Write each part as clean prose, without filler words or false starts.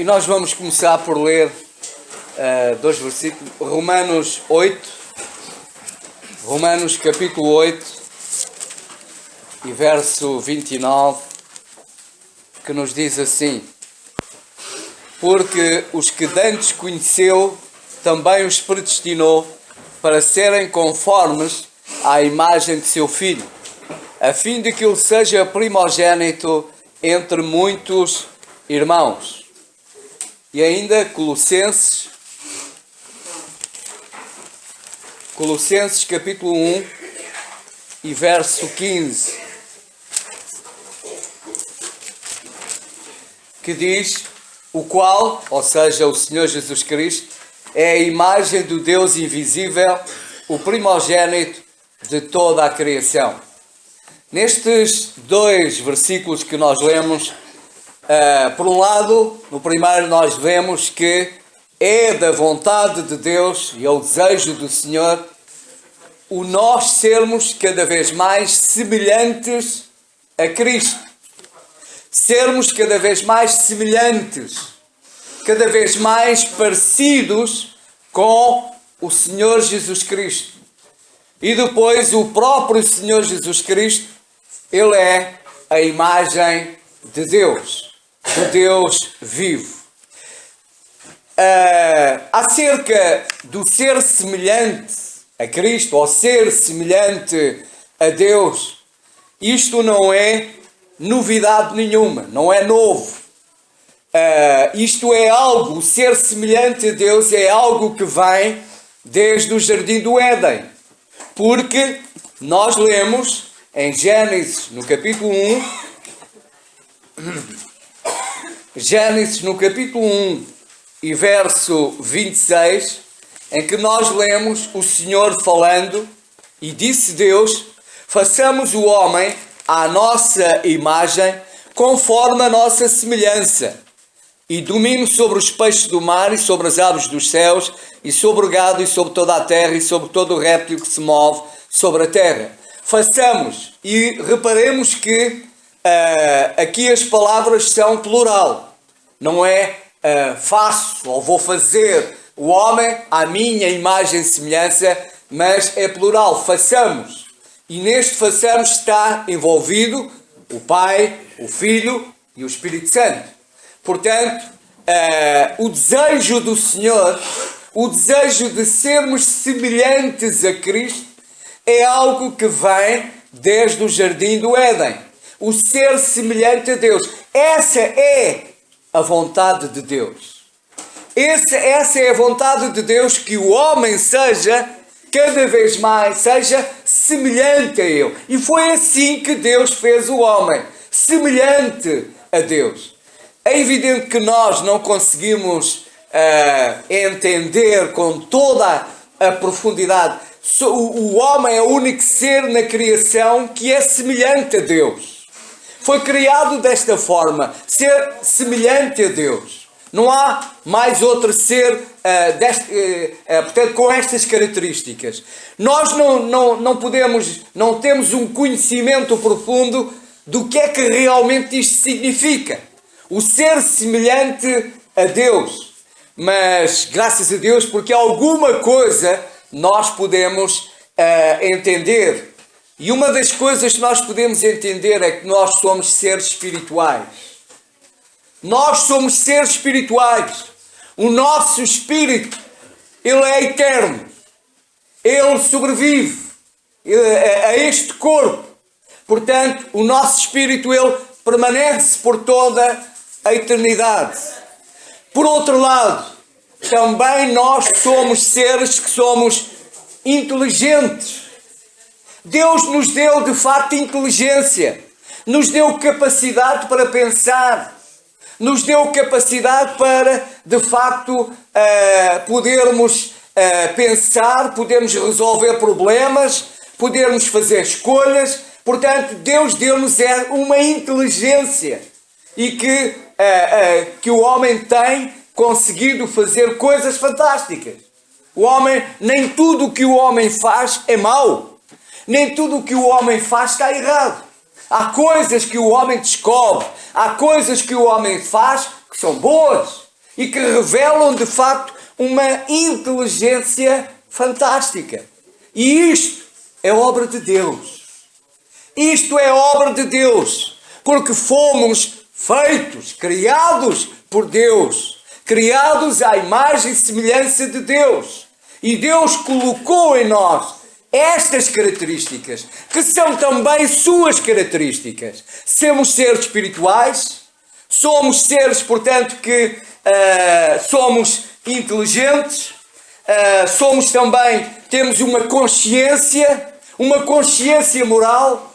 E nós vamos começar por ler dois versículos. Romanos capítulo 8 e verso 29, que nos diz assim: porque os que dantes conheceu, também os predestinou para serem conformes à imagem de seu Filho, a fim de que ele seja primogênito entre muitos irmãos. E ainda Colossenses capítulo 1 e verso 15, que diz: o qual, ou seja, o Senhor Jesus Cristo, é a imagem do Deus invisível, o primogênito de toda a criação. Nestes dois versículos que nós lemos, por um lado, no primeiro nós vemos que é da vontade de Deus e é o desejo do Senhor o nós sermos cada vez mais semelhantes a Cristo. Sermos cada vez mais semelhantes, cada vez mais parecidos com o Senhor Jesus Cristo. E depois o próprio Senhor Jesus Cristo, Ele é a imagem de Deus, do Deus vivo. Acerca do ser semelhante a Cristo, ou ser semelhante a Deus, isto não é novidade nenhuma, não é novo. Isto é algo, o ser semelhante a Deus é algo que vem desde o Jardim do Éden. Porque nós lemos em Gênesis, no capítulo 1 e verso 26, em que nós lemos o Senhor falando, e disse Deus: façamos o homem à nossa imagem, conforme a nossa semelhança, e domine sobre os peixes do mar, e sobre as aves dos céus, e sobre o gado, e sobre toda a terra, e sobre todo o réptil que se move sobre a terra. Façamos, e reparemos que aqui as palavras são plural. Não é faço ou vou fazer o homem à minha imagem e semelhança, mas é plural, façamos. E neste façamos está envolvido o Pai, o Filho e o Espírito Santo. Portanto, o desejo do Senhor, o desejo de sermos semelhantes a Cristo, é algo que vem desde o Jardim do Éden. O ser semelhante a Deus. Essa é a vontade de Deus. Essa é a vontade de Deus, que o homem seja cada vez mais, seja semelhante a Ele. E foi assim que Deus fez o homem, semelhante a Deus. É evidente que nós não conseguimos entender com toda a profundidade. O homem é o único ser na criação que é semelhante a Deus. Foi criado desta forma, ser semelhante a Deus. Não há mais outro ser portanto, com estas características. Nós não temos um conhecimento profundo do que é que realmente isto significa. O ser semelhante a Deus. Mas, graças a Deus, porque alguma coisa nós podemos entender. E uma das coisas que nós podemos entender é que nós somos seres espirituais. Nós somos seres espirituais. O nosso espírito, ele é eterno. Ele sobrevive a este corpo. Portanto, o nosso espírito, ele permanece por toda a eternidade. Por outro lado, também nós somos seres que somos inteligentes. Deus nos deu de facto inteligência. Nos deu capacidade para pensar. Nos deu capacidade para, de facto, podermos pensar, podermos resolver problemas, podermos fazer escolhas. Portanto, Deus deu-nos uma inteligência e que o homem tem conseguido fazer coisas fantásticas. O homem, nem tudo o que o homem faz é mau. Nem tudo o que o homem faz está errado. Há coisas que o homem descobre, há coisas que o homem faz que são boas. e que revelam de facto uma inteligência fantástica. E isto é obra de Deus. Isto é obra de Deus, porque fomos feitos, criados por Deus, criados à imagem e semelhança de Deus. E Deus colocou em nós estas características, que são também suas características. Somos seres espirituais, somos seres, portanto, que somos inteligentes, somos também, temos uma consciência moral,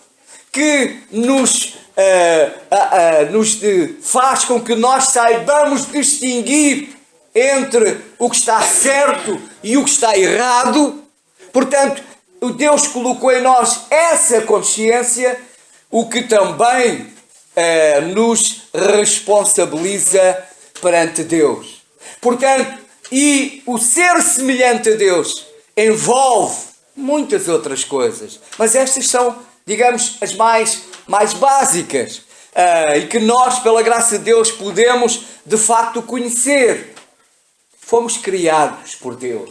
que nos faz com que nós saibamos distinguir entre o que está certo e o que está errado. Portanto, Deus colocou em nós essa consciência, o que também nos responsabiliza perante Deus. Portanto, e o ser semelhante a Deus envolve muitas outras coisas, mas estas são, digamos, as mais básicas, e que nós, pela graça de Deus, podemos de facto conhecer. Fomos criados por Deus.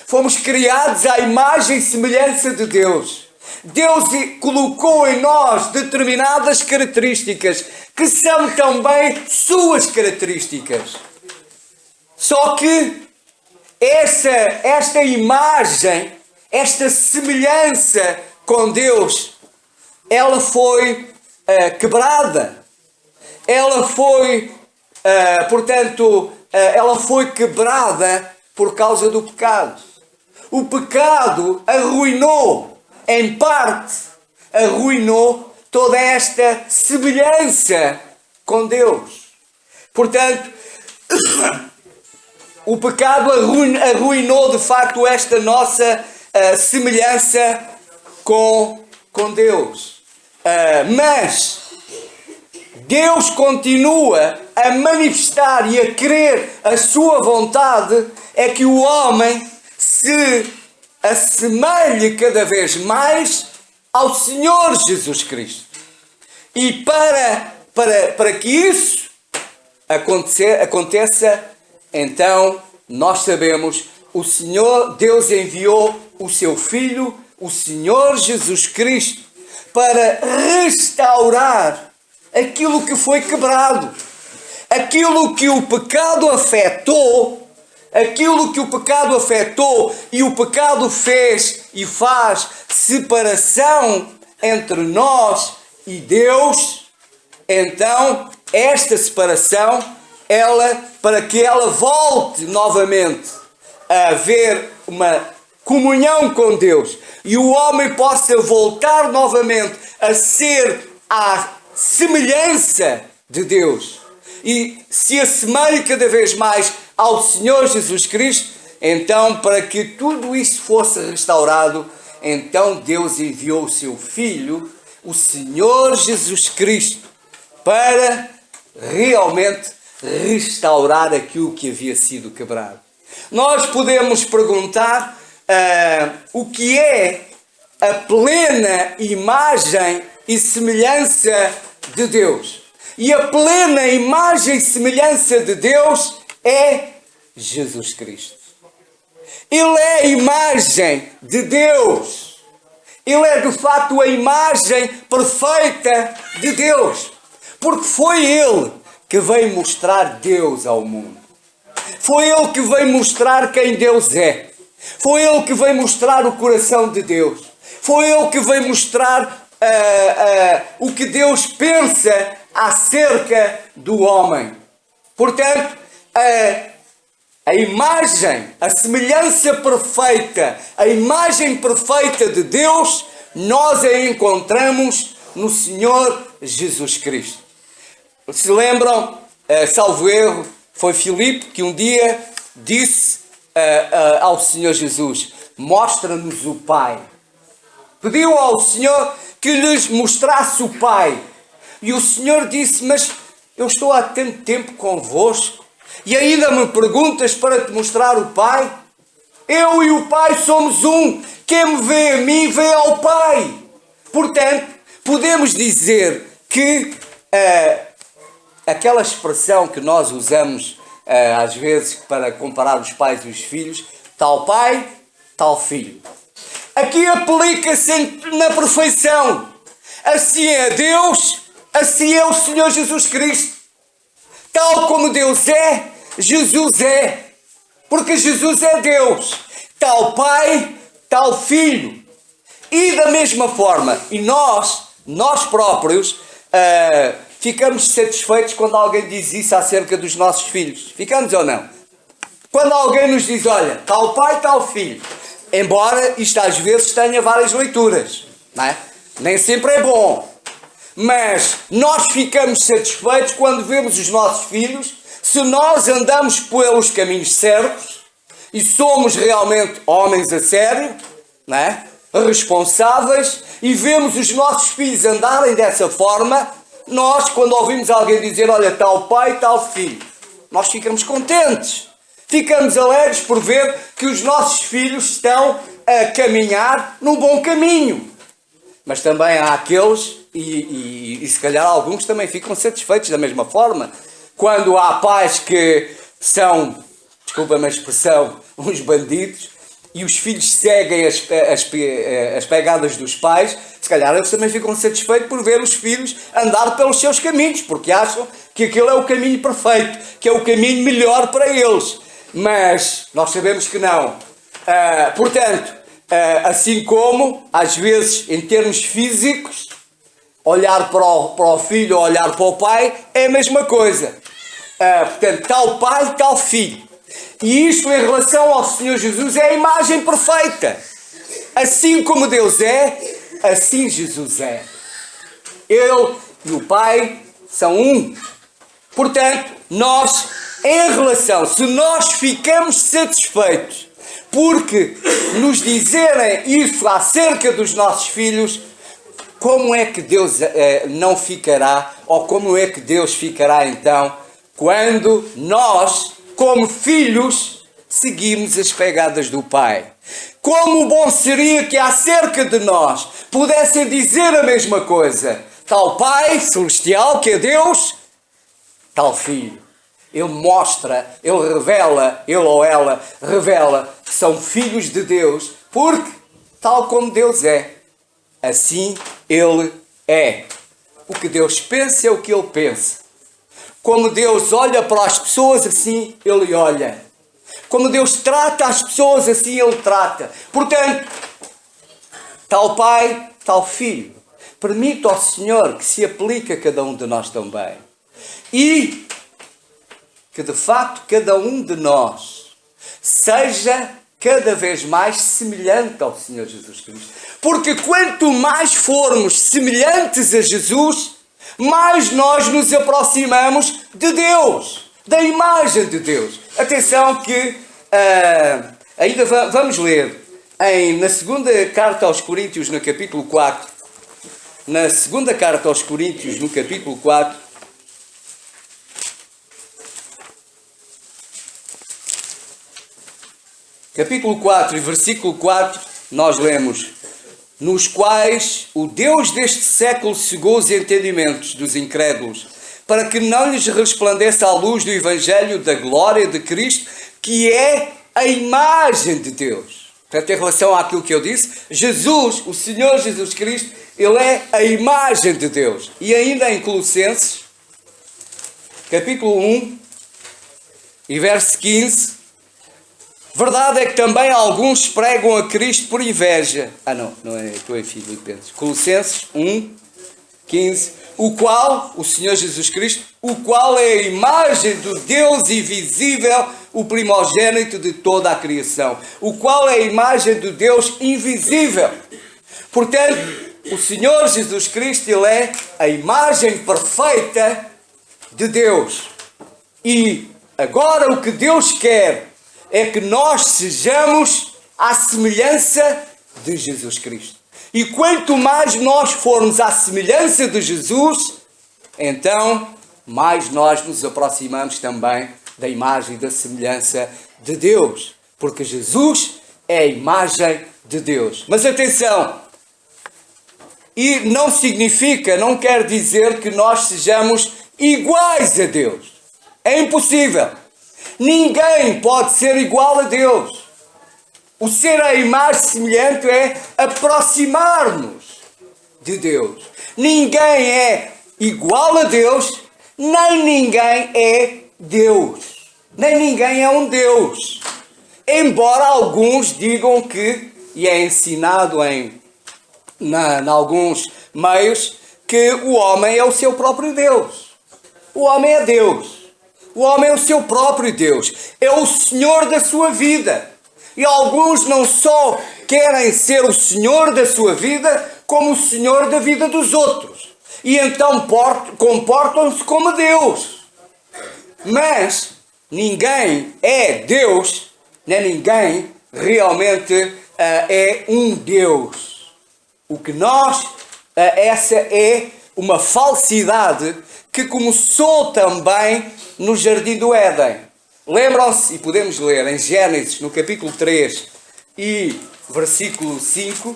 Fomos criados à imagem e semelhança de Deus. Deus colocou em nós determinadas características que são também suas características. Só que esta imagem, esta semelhança com Deus, ela foi quebrada. Ela foi, ela foi quebrada por causa do pecado. O pecado arruinou, em parte, arruinou toda esta semelhança com Deus. Portanto, o pecado arruinou de facto esta nossa semelhança com Deus. Mas Deus continua a manifestar e a querer a sua vontade, é que o homem se assemelhe cada vez mais ao Senhor Jesus Cristo. E para que isso aconteça, então nós sabemos, o Senhor Deus enviou o seu Filho, o Senhor Jesus Cristo, para restaurar aquilo que foi quebrado, aquilo que o pecado afetou, e o pecado fez e faz separação entre nós e Deus. Então, esta separação, para que ela volte novamente a haver uma comunhão com Deus e o homem possa voltar novamente a ser à semelhança de Deus e se assemelhe cada vez mais ao Senhor Jesus Cristo, então, para que tudo isso fosse restaurado, então Deus enviou o seu Filho, o Senhor Jesus Cristo, para realmente restaurar aquilo que havia sido quebrado. Nós podemos perguntar o que é a plena imagem e semelhança de Deus. E a plena imagem e semelhança de Deus é Jesus Cristo. Ele é a imagem de Deus. Ele é de facto a imagem perfeita de Deus. Porque foi Ele que veio mostrar Deus ao mundo. Foi Ele que veio mostrar quem Deus é. Foi Ele que veio mostrar o coração de Deus. Foi Ele que veio mostrar o que Deus pensa acerca do homem. Portanto, a imagem, a semelhança perfeita, a imagem perfeita de Deus, nós a encontramos no Senhor Jesus Cristo. Se lembram, salvo erro, foi Filipe que um dia disse ao Senhor Jesus: mostra-nos o Pai. Pediu ao Senhor que lhes mostrasse o Pai. E o Senhor disse: mas eu estou há tanto tempo convosco e ainda me perguntas para te mostrar o Pai? Eu e o Pai somos um. Quem me vê a mim, vê ao Pai. Portanto, podemos dizer que aquela expressão que nós usamos às vezes, para comparar os pais e os filhos, tal pai, tal filho. Aqui aplica-se na perfeição. Assim é Deus, assim é o Senhor Jesus Cristo. Tal como Deus é, Jesus é. Porque Jesus é Deus. Tal pai, tal filho. E da mesma forma, e nós próprios, ficamos satisfeitos quando alguém diz isso acerca dos nossos filhos. Ficamos ou não? Quando alguém nos diz, olha, tal pai, tal filho. Embora isto às vezes tenha várias leituras, não é? Nem sempre é bom. Mas nós ficamos satisfeitos quando vemos os nossos filhos, se nós andamos pelos caminhos certos e somos realmente homens a sério, não é? Responsáveis, e vemos os nossos filhos andarem dessa forma, nós, quando ouvimos alguém dizer, olha, tal pai, tal filho, nós ficamos contentes. Ficamos alegres por ver que os nossos filhos estão a caminhar num bom caminho. Mas também há aqueles, e se calhar alguns também ficam satisfeitos da mesma forma, quando há pais que são, desculpa-me a expressão, uns bandidos, e os filhos seguem as pegadas dos pais, se calhar eles também ficam satisfeitos por ver os filhos andar pelos seus caminhos, porque acham que aquele é o caminho perfeito, que é o caminho melhor para eles. Mas nós sabemos que não. Portanto, assim como, às vezes, em termos físicos, olhar para o filho ou olhar para o pai é a mesma coisa. Portanto, tal pai, tal filho. E isto em relação ao Senhor Jesus é a imagem perfeita. Assim como Deus é, assim Jesus é. Ele e o Pai são um. Portanto, nós, em relação, se nós ficamos satisfeitos porque nos dizerem isso acerca dos nossos filhos, como é que Deus não ficará, ou como é que Deus ficará então, quando nós, como filhos, seguimos as pegadas do Pai? Como bom seria que acerca de nós pudessem dizer a mesma coisa. Tal Pai Celestial, que é Deus, tal Filho. Ele mostra, ele revela, ele ou ela revela que são filhos de Deus, porque, tal como Deus é, assim Ele é. O que Deus pensa é o que Ele pensa. Como Deus olha para as pessoas, assim Ele olha. Como Deus trata as pessoas, assim Ele trata. Portanto, tal pai, tal filho. Permito ao Senhor que se aplique a cada um de nós também. E que, de facto, cada um de nós seja cada vez mais semelhante ao Senhor Jesus Cristo. Porque quanto mais formos semelhantes a Jesus, mais nós nos aproximamos de Deus, da imagem de Deus. Atenção que ainda vamos ler na segunda carta aos Coríntios, no capítulo 4. Na segunda carta aos Coríntios, no capítulo 4. Capítulo 4 e versículo 4, nós lemos: nos quais o Deus deste século cegou os entendimentos dos incrédulos, para que não lhes resplandeça a luz do Evangelho da glória de Cristo, que é a imagem de Deus. Portanto, em relação àquilo que eu disse, Jesus, o Senhor Jesus Cristo, Ele é a imagem de Deus. E ainda em Colossenses, capítulo 1 e verso 15, verdade é que também alguns pregam a Cristo por inveja. Não é, estou em Filipenses. Colossenses 1, 15. O qual, o Senhor Jesus Cristo, o qual é a imagem do Deus invisível, o primogênito de toda a criação. O qual é a imagem do Deus invisível. Portanto, o Senhor Jesus Cristo, Ele é a imagem perfeita de Deus. E agora o que Deus quer é que nós sejamos à semelhança de Jesus Cristo. E quanto mais nós formos à semelhança de Jesus, então mais nós nos aproximamos também da imagem e da semelhança de Deus. Porque Jesus é a imagem de Deus. Mas atenção! E não significa, não quer dizer que nós sejamos iguais a Deus. É impossível. Ninguém pode ser igual a Deus. O ser a imagem semelhante é aproximar-nos de Deus. Ninguém é igual a Deus, nem ninguém é Deus. Nem ninguém é um Deus. Embora alguns digam que, e é ensinado em alguns meios, que o homem é o seu próprio Deus. O homem é Deus. O homem é o seu próprio Deus. É o Senhor da sua vida. E alguns não só querem ser o Senhor da sua vida, como o Senhor da vida dos outros. E então comportam-se como Deus. Mas ninguém é Deus, nem ninguém realmente é um Deus. O que essa é uma falsidade que começou também no Jardim do Éden. Lembram-se, e podemos ler em Gênesis, no capítulo 3 e versículo 5.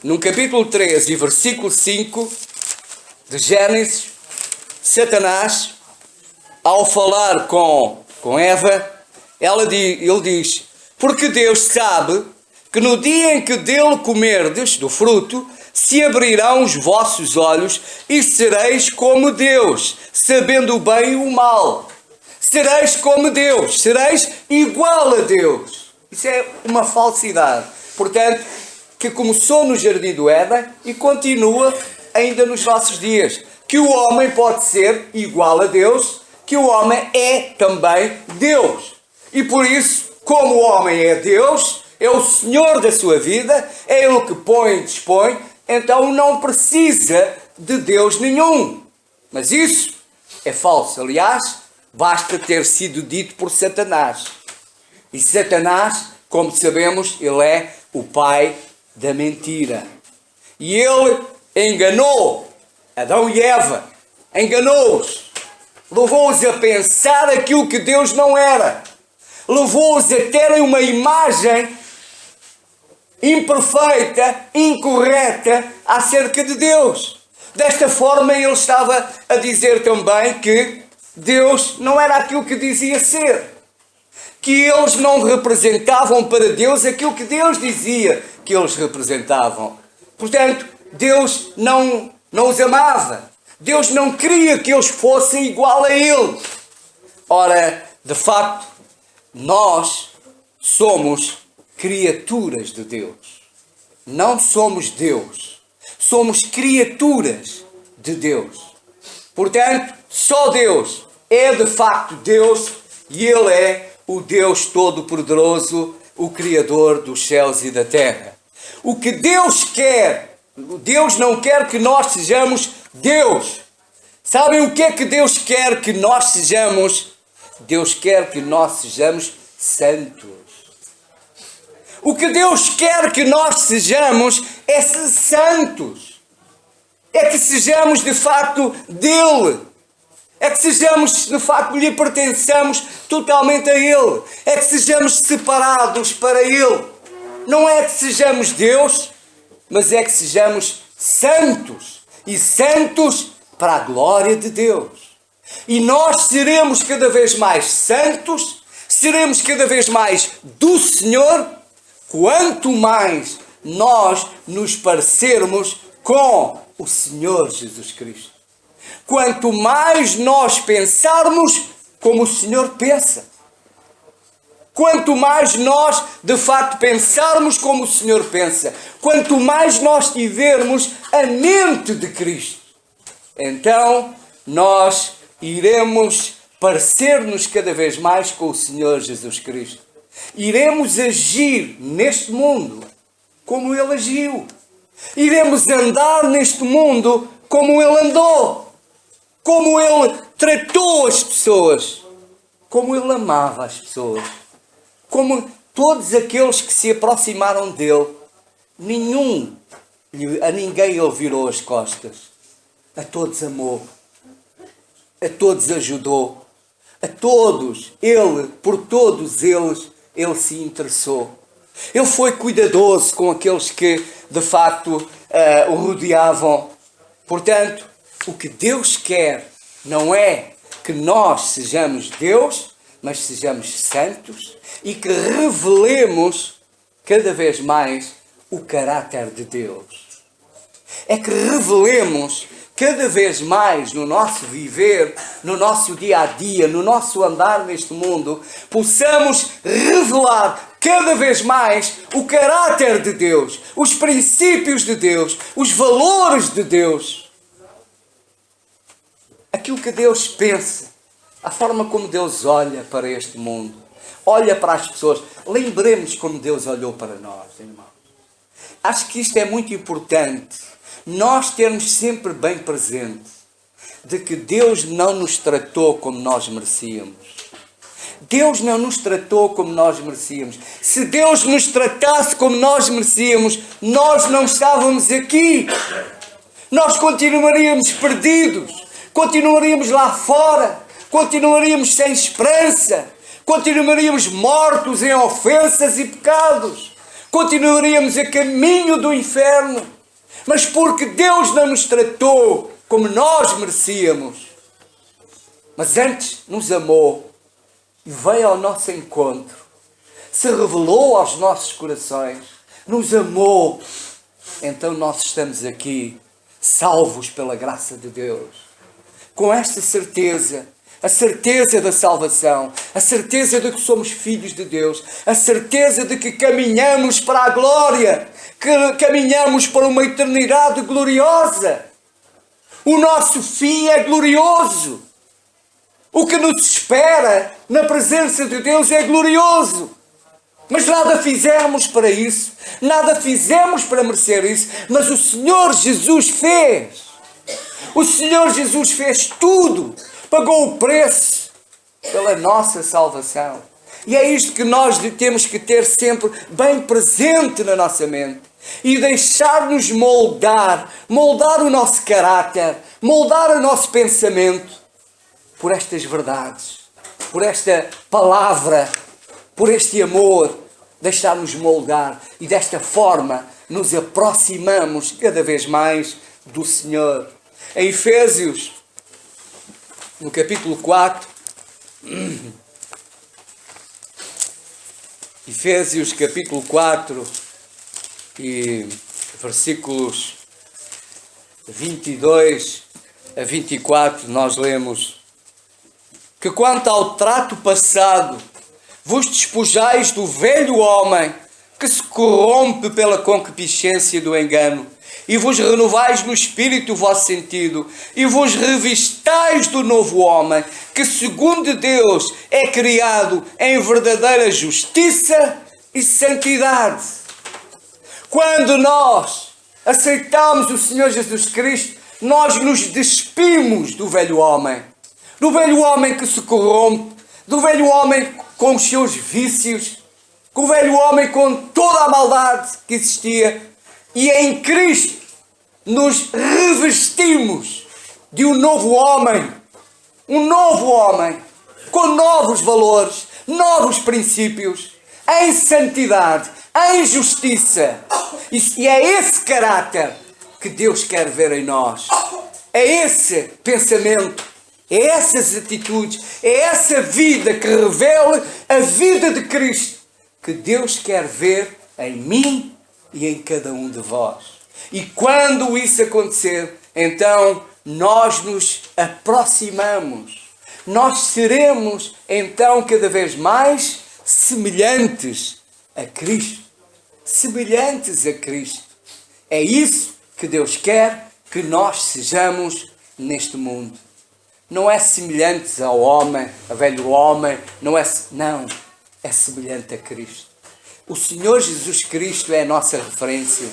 No capítulo 3 e versículo 5 de Gênesis, Satanás, ao falar com Eva, ele diz: porque Deus sabe que no dia em que dele comerdes do fruto, se abrirão os vossos olhos e sereis como Deus, sabendo o bem e o mal. Sereis como Deus, sereis igual a Deus. Isso é uma falsidade. Portanto, que começou no Jardim do Éden e continua ainda nos nossos dias. Que o homem pode ser igual a Deus, que o homem é também Deus. E por isso, como o homem é Deus, é o Senhor da sua vida, é Ele que põe e dispõe, então não precisa de Deus nenhum. Mas isso é falso. Aliás, basta ter sido dito por Satanás. E Satanás, como sabemos, ele é o pai da mentira. E ele enganou Adão e Eva. Enganou-os. Levou-os a pensar aquilo que Deus não era. Levou-os a terem uma imagem imperfeita, incorreta acerca de Deus. Desta forma ele estava a dizer também que Deus não era aquilo que dizia ser, que eles não representavam para Deus aquilo que Deus dizia que eles representavam. Portanto, Deus não os amava. Deus não queria que eles fossem igual a Ele. Ora, de facto, nós somos criaturas de Deus. Não somos Deus. Somos criaturas de Deus. Portanto, só Deus é de facto Deus e Ele é o Deus Todo-Poderoso, o Criador dos céus e da terra. O que Deus quer, Deus não quer que nós sejamos Deus. Sabem o que é que Deus quer que nós sejamos? Deus quer que nós sejamos santos. O que Deus quer que nós sejamos é ser santos. É que sejamos de facto dele. É que sejamos de facto, lhe pertençamos totalmente a Ele. É que sejamos separados para Ele. Não é que sejamos Deus, mas é que sejamos santos. E santos para a glória de Deus. E nós seremos cada vez mais santos, seremos cada vez mais do Senhor, quanto mais nós nos parecermos com o Senhor Jesus Cristo. Quanto mais nós pensarmos como o Senhor pensa. Quanto mais nós, de facto, pensarmos como o Senhor pensa. Quanto mais nós tivermos a mente de Cristo. Então, nós iremos parecer-nos cada vez mais com o Senhor Jesus Cristo. Iremos agir neste mundo como Ele agiu. Iremos andar neste mundo como Ele andou. Como Ele tratou as pessoas. Como Ele amava as pessoas. Como todos aqueles que se aproximaram dEle, a ninguém Ele virou as costas. A todos amou. A todos ajudou. A todos, por todos eles, Ele se interessou. Ele foi cuidadoso com aqueles que, de facto, o rodeavam. Portanto, o que Deus quer não é que nós sejamos Deus, mas sejamos santos e que revelemos cada vez mais o caráter de Deus. É que revelemos cada vez mais no nosso viver, no nosso dia a dia, no nosso andar neste mundo, possamos revelar cada vez mais o caráter de Deus, os princípios de Deus, os valores de Deus. Aquilo que Deus pensa, a forma como Deus olha para este mundo, olha para as pessoas. Lembremos como Deus olhou para nós, irmãos. Acho que isto é muito importante. Nós termos sempre bem presente de que Deus não nos tratou como nós merecíamos. Deus não nos tratou como nós merecíamos. Se Deus nos tratasse como nós merecíamos, nós não estávamos aqui. Nós continuaríamos perdidos. Continuaríamos lá fora. Continuaríamos sem esperança. Continuaríamos mortos em ofensas e pecados. Continuaríamos a caminho do inferno. Mas porque Deus não nos tratou como nós merecíamos, mas antes nos amou e veio ao nosso encontro, se revelou aos nossos corações, nos amou, então nós estamos aqui, salvos pela graça de Deus, com esta certeza, a certeza da salvação, a certeza de que somos filhos de Deus, a certeza de que caminhamos para a glória, que caminhamos para uma eternidade gloriosa. O nosso fim é glorioso. O que nos espera na presença de Deus é glorioso. Mas nada fizemos para isso, nada fizemos para merecer isso, mas o Senhor Jesus fez. O Senhor Jesus fez tudo. Pagou o preço pela nossa salvação. E é isto que nós temos que ter sempre bem presente na nossa mente. E deixar-nos moldar o nosso caráter, moldar o nosso pensamento por estas verdades, por esta palavra, por este amor, deixar-nos moldar. E desta forma nos aproximamos cada vez mais do Senhor. Em Efésios, no capítulo 4, Efésios capítulo 4 e versículos 22 a 24, nós lemos que quanto ao trato passado, vos despojais do velho homem que se corrompe pela concupiscência do engano, e vos renovais no espírito o vosso sentido, e vos revistais do novo homem, que segundo Deus é criado em verdadeira justiça e santidade. Quando nós aceitamos o Senhor Jesus Cristo, nós nos despimos do velho homem que se corrompe, do velho homem com os seus vícios, com o velho homem com toda a maldade que existia, e em Cristo nos revestimos de um novo homem com novos valores, novos princípios, em santidade, em justiça. E é esse caráter que Deus quer ver em nós. É esse pensamento, é essas atitudes, é essa vida que revela a vida de Cristo que Deus quer ver em mim e em cada um de vós. E quando isso acontecer, então nós nos aproximamos. Nós seremos então cada vez mais semelhantes a Cristo. Semelhantes a Cristo. É isso que Deus quer que nós sejamos neste mundo. Não é semelhantes ao homem, ao velho homem, não, é semelhante a Cristo. O Senhor Jesus Cristo é a nossa referência.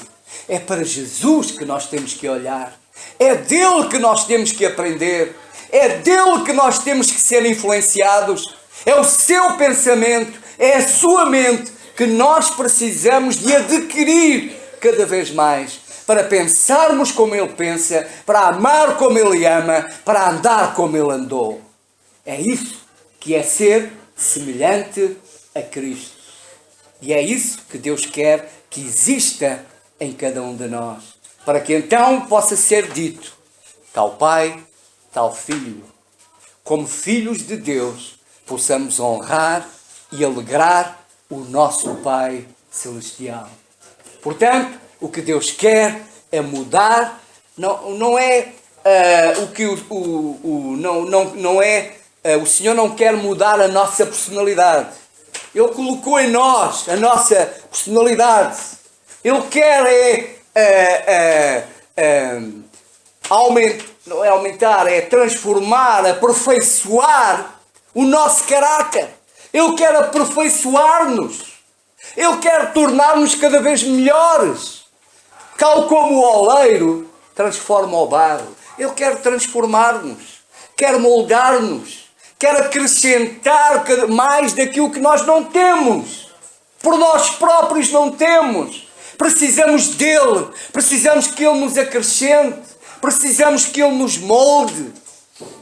É para Jesus que nós temos que olhar. É dele que nós temos que aprender. É dele que nós temos que ser influenciados. É o seu pensamento, é a sua mente que nós precisamos de adquirir cada vez mais. Para pensarmos como ele pensa, para amar como ele ama, para andar como ele andou. É isso que é ser semelhante a Cristo. E é isso que Deus quer que exista em cada um de nós. Para que então possa ser dito, tal Pai, tal Filho, como filhos de Deus, possamos honrar e alegrar o nosso Pai Celestial. Portanto, o que Deus quer é mudar, não é o Senhor não quer mudar a nossa personalidade. Ele colocou em nós a nossa personalidade. Ele quer aumentar, é transformar, aperfeiçoar o nosso caráter. Ele quer aperfeiçoar-nos. Ele quer tornar-nos cada vez melhores. Tal como o oleiro transforma o barro. Ele quer transformar-nos. Quer moldar-nos. Quer acrescentar mais daquilo que nós não temos. Por nós próprios não temos. Precisamos dele. Precisamos que ele nos acrescente. Precisamos que ele nos molde.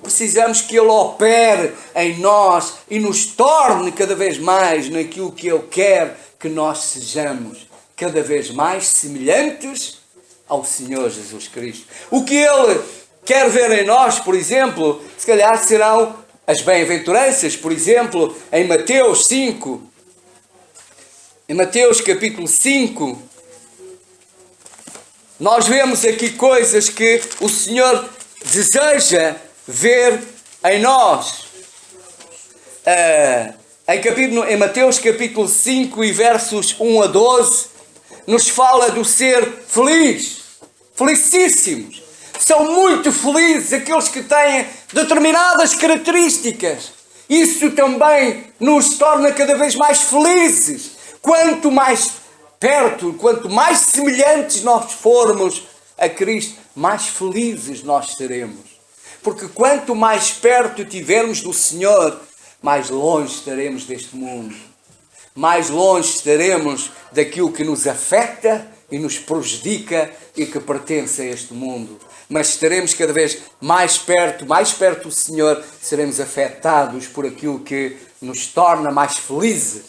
Precisamos que ele opere em nós e nos torne cada vez mais naquilo que ele quer que nós sejamos. Cada vez mais semelhantes ao Senhor Jesus Cristo. O que ele quer ver em nós, por exemplo, se calhar serão as bem-aventuranças, por exemplo, em Mateus 5. Em Mateus capítulo 5, nós vemos aqui coisas que o Senhor deseja ver em nós. Em Mateus capítulo 5 e versos 1 a 12, nos fala do ser feliz, felicíssimos. São muito felizes aqueles que têm determinadas características. Isso também nos torna cada vez mais felizes. Quanto mais perto, quanto mais semelhantes nós formos a Cristo, mais felizes nós seremos. Porque quanto mais perto tivermos do Senhor, mais longe estaremos deste mundo. Mais longe estaremos daquilo que nos afeta e nos prejudica e que pertence a este mundo. Mas estaremos cada vez mais perto do Senhor, seremos afetados por aquilo que nos torna mais felizes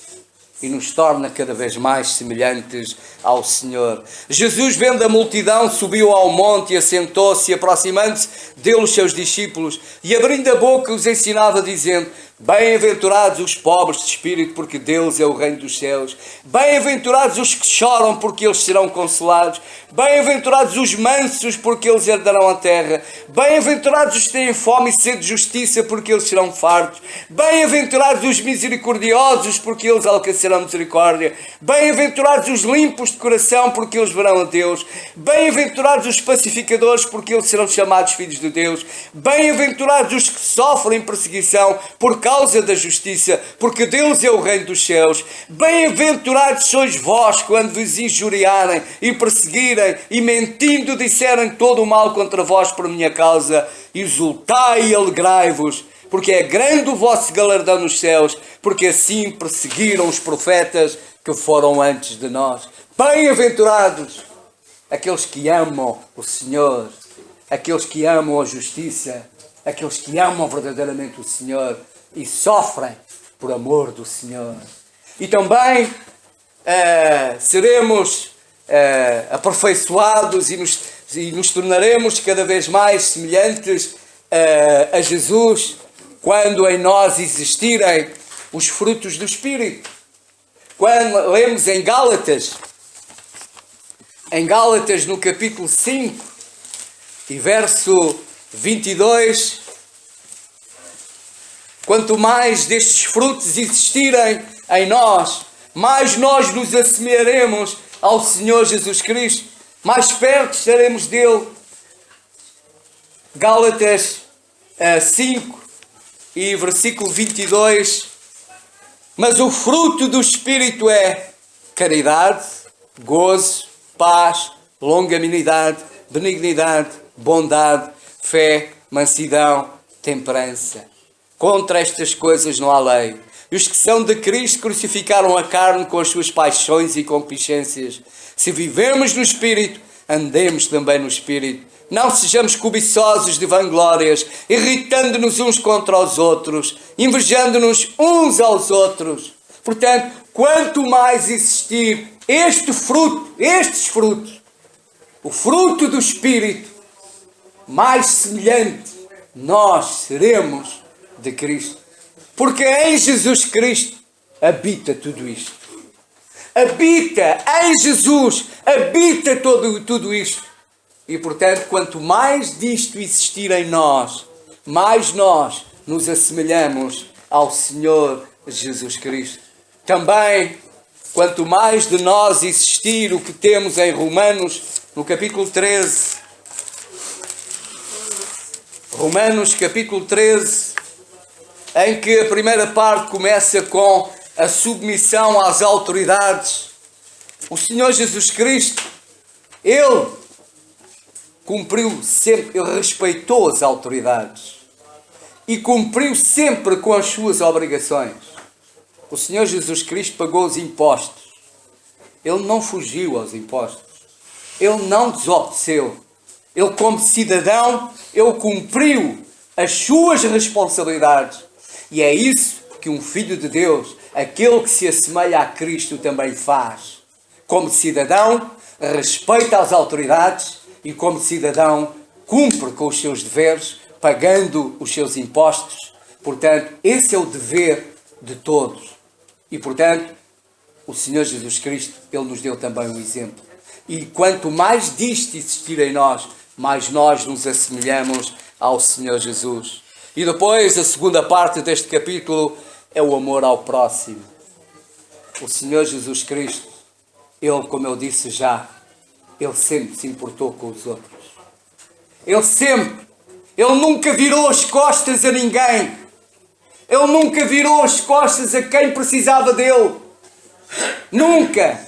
e nos torna cada vez mais semelhantes ao Senhor. Jesus, vendo a multidão, subiu ao monte e assentou-se, e aproximando-se dele os seus discípulos, e abrindo a boca os ensinava, dizendo: bem-aventurados os pobres de espírito, porque deles é o reino dos céus. Bem-aventurados os que choram, porque eles serão consolados. Bem-aventurados os mansos, porque eles herdarão a terra. Bem-aventurados os que têm fome e sede de justiça, porque eles serão fartos. Bem-aventurados os misericordiosos, porque eles alcançarão misericórdia. Bem-aventurados os limpos de coração, porque eles verão a Deus. Bem-aventurados os pacificadores, porque eles serão chamados filhos de Deus. Bem-aventurados os que sofrem perseguição por causa da justiça, porque Deus é o reino dos céus. Bem-aventurados sois vós quando vos injuriarem e perseguirem e mentindo disserem todo o mal contra vós por minha causa. Exultai e alegrai-vos, porque é grande o vosso galardão nos céus, porque assim perseguiram os profetas que foram antes de nós. Bem-aventurados aqueles que amam o Senhor, aqueles que amam a justiça, aqueles que amam verdadeiramente o Senhor e sofrem por amor do Senhor. E também seremos aperfeiçoados e nos tornaremos cada vez mais semelhantes a Jesus quando em nós existirem os frutos do Espírito. Quando lemos em Gálatas no capítulo 5 e verso 22, quanto mais destes frutos existirem em nós, mais nós nos assemelharemos ao Senhor Jesus Cristo, mais perto estaremos dele. Gálatas 5 e versículo 22. Mas o fruto do Espírito é caridade, gozo, paz, longanimidade, benignidade, bondade, fé, mansidão, temperança. Contra estas coisas não há lei. E os que são de Cristo crucificaram a carne com as suas paixões e concupiscências. Se vivemos no Espírito, andemos também no Espírito. Não sejamos cobiçosos de vanglórias, irritando-nos uns contra os outros, invejando-nos uns aos outros. Portanto, quanto mais existir estes frutos, o fruto do Espírito, mais semelhante nós seremos de Cristo. Porque em Jesus Cristo habita tudo isto. Habita em Jesus, habita tudo isto. E portanto, quanto mais disto existir em nós, mais nós nos assemelhamos ao Senhor Jesus Cristo. Também, quanto mais de nós existir o que temos em Romanos, no capítulo 13. Romanos capítulo 13, em que a primeira parte começa com a submissão às autoridades. O Senhor Jesus Cristo, Ele cumpriu sempre, Ele respeitou as autoridades e cumpriu sempre com as suas obrigações. O Senhor Jesus Cristo pagou os impostos. Ele não fugiu aos impostos. Ele não desobedeceu. Ele, como cidadão, ele cumpriu as suas responsabilidades. E é isso que um filho de Deus, aquele que se assemelha a Cristo, também faz. Como cidadão, respeita as autoridades e, como cidadão, cumpre com os seus deveres, pagando os seus impostos. Portanto, esse é o dever de todos. E, portanto, o Senhor Jesus Cristo, Ele nos deu também um exemplo. E quanto mais disto existir em nós, mais nós nos assemelhamos ao Senhor Jesus. E depois, a segunda parte deste capítulo é o amor ao próximo. O Senhor Jesus Cristo, Ele, como eu disse já, Ele sempre se importou com os outros. Ele nunca virou as costas a ninguém. Ele nunca virou as costas a quem precisava dele. Nunca.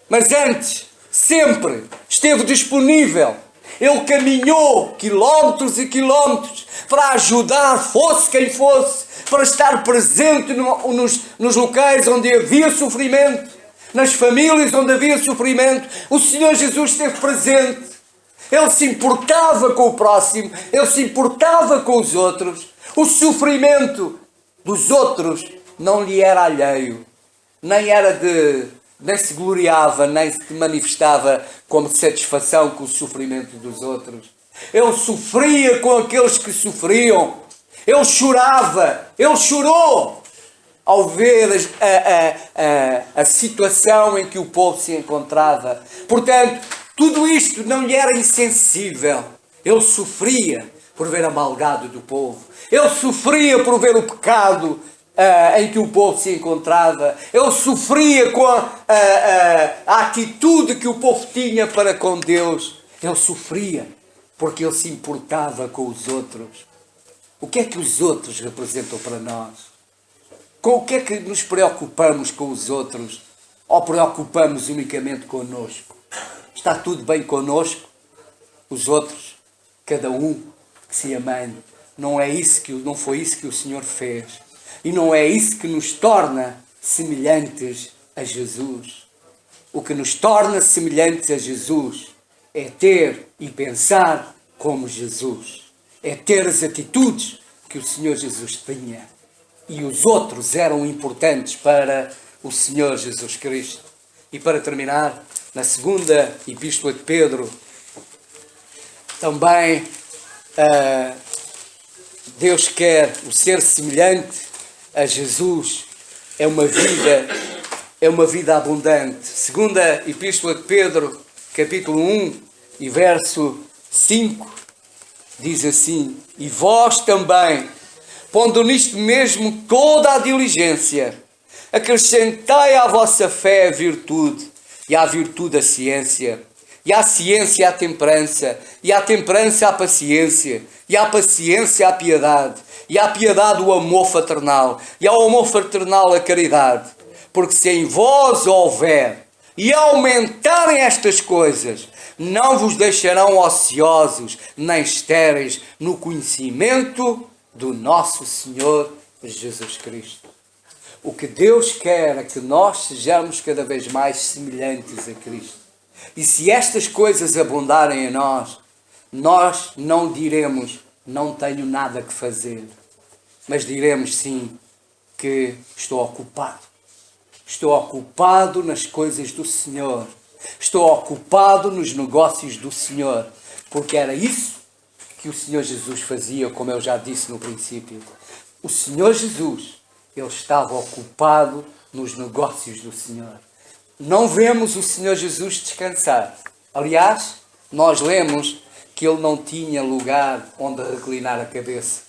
Mas antes, sempre esteve disponível. Ele caminhou quilómetros e quilómetros para ajudar, fosse quem fosse, para estar presente nos locais onde havia sofrimento, nas famílias onde havia sofrimento. O Senhor Jesus esteve presente. Ele se importava com o próximo, ele se importava com os outros. O sofrimento dos outros não lhe era alheio, nem se gloriava, nem se manifestava como satisfação com o sofrimento dos outros. Ele sofria com aqueles que sofriam. Ele chorava, ele chorou ao ver a situação em que o povo se encontrava. Portanto, tudo isto não lhe era insensível. Ele sofria por ver a maldade do povo. Ele sofria por ver o pecado em que o povo se encontrava. Ele sofria com a atitude que o povo tinha para com Deus. Ele sofria porque ele se importava com os outros. O que é que os outros representam para nós? Com o que é que nos preocupamos com os outros? Ou preocupamos unicamente connosco? Está tudo bem connosco? Os outros, cada um que se amando. Não foi isso que o Senhor fez. E não é isso que nos torna semelhantes a Jesus. O que nos torna semelhantes a Jesus é ter e pensar como Jesus. É ter as atitudes que o Senhor Jesus tinha. E os outros eram importantes para o Senhor Jesus Cristo. E para terminar, na segunda epístola de Pedro, também Deus quer o ser semelhante a Jesus. É uma vida abundante. Segunda epístola de Pedro, capítulo 1 e verso 5, diz assim: e vós também, pondo nisto mesmo toda a diligência, acrescentai à vossa fé a virtude, e à virtude a ciência, e à ciência a temperança, e à temperança a paciência, e à paciência a piedade, e à piedade o amor fraternal, e ao amor fraternal a caridade. Porque se em vós houver e aumentarem estas coisas, não vos deixarão ociosos nem estéreis no conhecimento do nosso Senhor Jesus Cristo. O que Deus quer é que nós sejamos cada vez mais semelhantes a Cristo. E se estas coisas abundarem em nós, nós não diremos, não tenho nada que fazer. Mas diremos sim, que estou ocupado. Estou ocupado nas coisas do Senhor. Estou ocupado nos negócios do Senhor. Porque era isso que o Senhor Jesus fazia, como eu já disse no princípio. o Senhor Jesus, ele estava ocupado nos negócios do Senhor. Não vemos o Senhor Jesus descansar. Aliás, nós lemos que ele não tinha lugar onde reclinar a cabeça.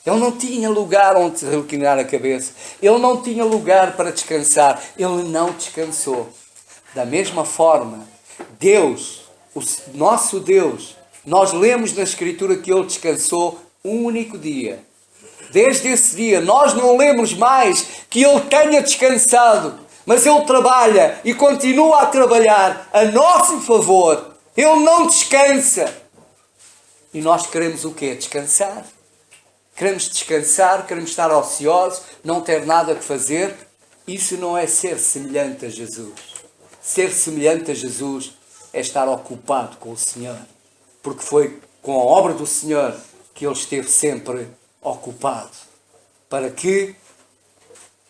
Ele não tinha lugar onde reclinar a cabeça. Ele não tinha lugar para descansar. Ele não descansou. Da mesma forma, Deus, o nosso Deus, nós lemos na Escritura que ele descansou um único dia. Desde esse dia, nós não lemos mais que ele tenha descansado, mas ele trabalha e continua a trabalhar a nosso favor. Ele não descansa. E nós queremos o quê? Descansar. Queremos descansar, queremos estar ociosos, não ter nada que fazer. Isso não é ser semelhante a Jesus. Ser semelhante a Jesus é estar ocupado com o Senhor. Porque foi com a obra do Senhor que ele esteve sempre ocupado. Para que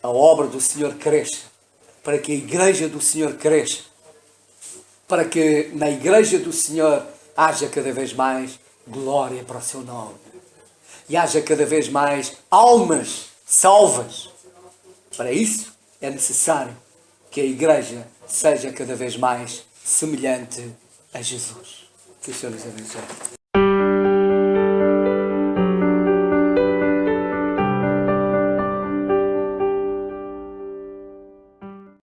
a obra do Senhor cresça. Para que a igreja do Senhor cresça. Para que na igreja do Senhor haja cada vez mais glória para o seu nome. E haja cada vez mais almas salvas. Para isso é necessário que a igreja seja cada vez mais semelhante a Jesus. Que o Senhor nos abençoe.